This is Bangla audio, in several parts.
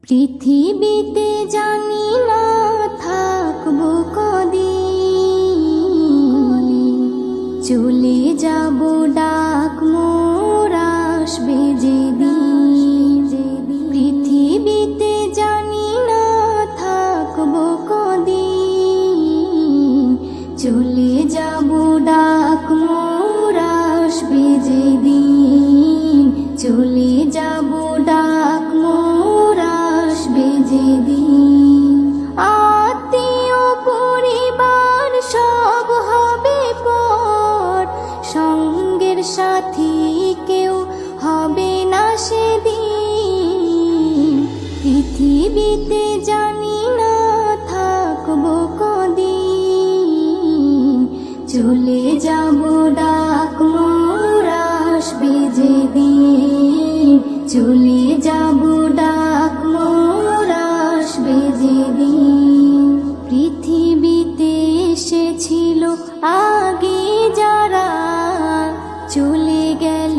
পৃথিবীতে জানি না থাকবো কদিন, চলে যাব ডাক মোর আসবে যেদিন। পৃথিবীতে জানি না থাকবো কদিন, চলে যাব ডাক মোর আসবে যেদিন। চলে যাব ডাক মোর আসবে যেদিন। আত্মীয় পরিবার সব হবে পর, সঙ্গের সাথী কেউ হবে না সেদিন। পৃথিবীতে জানি না থাকবো কদিন, চলে যাব ডাক মোর আসবে যেদিন। চলে যাব ডাক মোর আসবে যেদিন। পৃথিবীতে এসেছিল আগে যারা, চলে গেল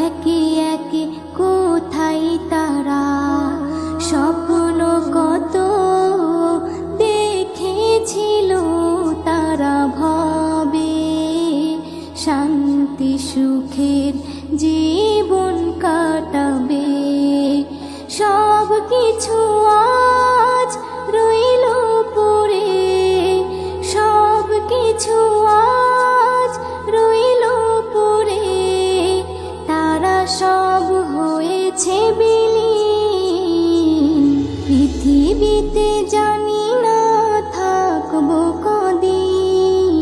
একে একে কোথায় তারা। স্বপ্ন কত দেখেছিল তারা ভবে, শান্তি সুখের জীবন কাটাবে। সব কিছু আজ রইল পড়ে, সব কিছু আজ রইল পড়ে। তারা সব হয়েছে বিলীন। পৃথিবীতে জানি না থাকবো কদিন,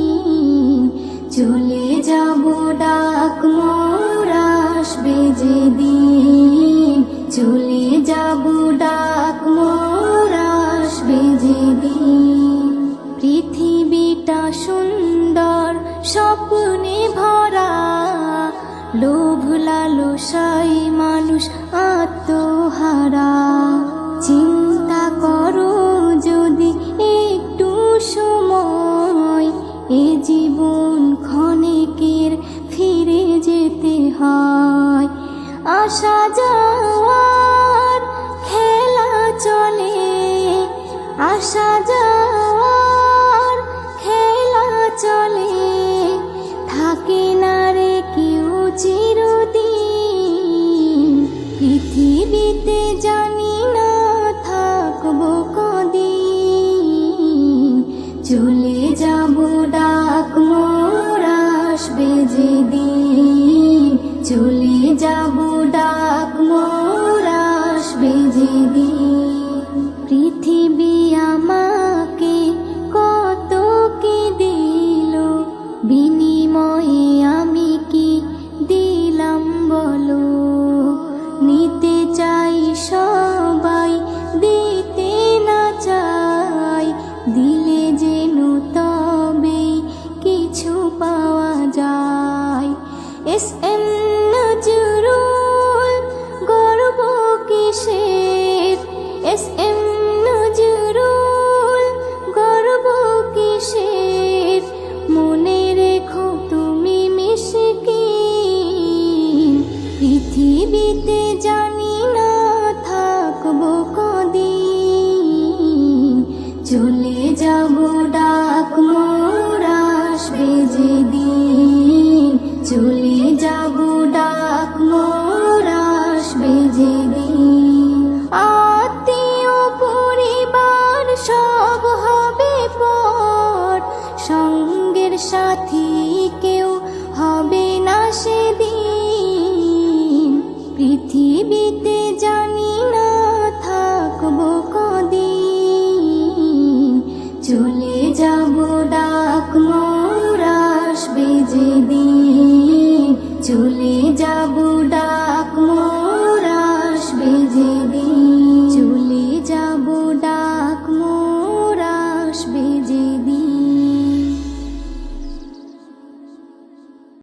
চলে যাব ডাক মোর আসবে যেদিন। চলে যাব ডাক মোর আসবে যেদিন। পৃথিবীটা সুন্দর স্বপ্নে ভরা, লোভ লালসায় মানুষ আত্মহারা। চিন্তা করো যদি একটু সময়, এ জীবন ক্ষণিকের ফিরে যেতে হয়। আসা যাওয়ার খেলা চলে, আসা যাওয়ার খেলা চলে। থাকে না রে কেউ চিরদিন। পৃথিবীতে জানি না থাকবো কদিন, চলে যাব ডাক মোর আসবে যেদিন। চলে যাব ডাক মোর আসবে যেদিন। পৃথিবী আমার